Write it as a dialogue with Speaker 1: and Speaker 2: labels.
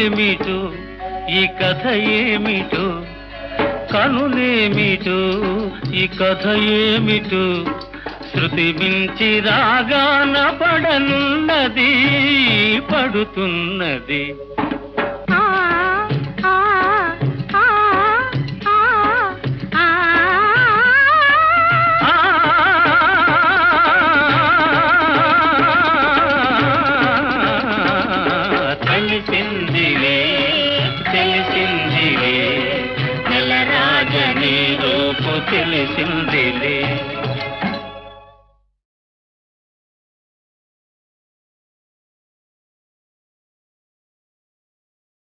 Speaker 1: ఏమిటో ఈ కథ ఏమిటో, కనులేమిటో ఈ కథ ఏమిటో, శృతి మించి రాగాన పడనున్నది పడుతున్నది. తెలిసిందిలే తెలిసిందిలే నెలరాజని రూపు తెలిసిందిలే.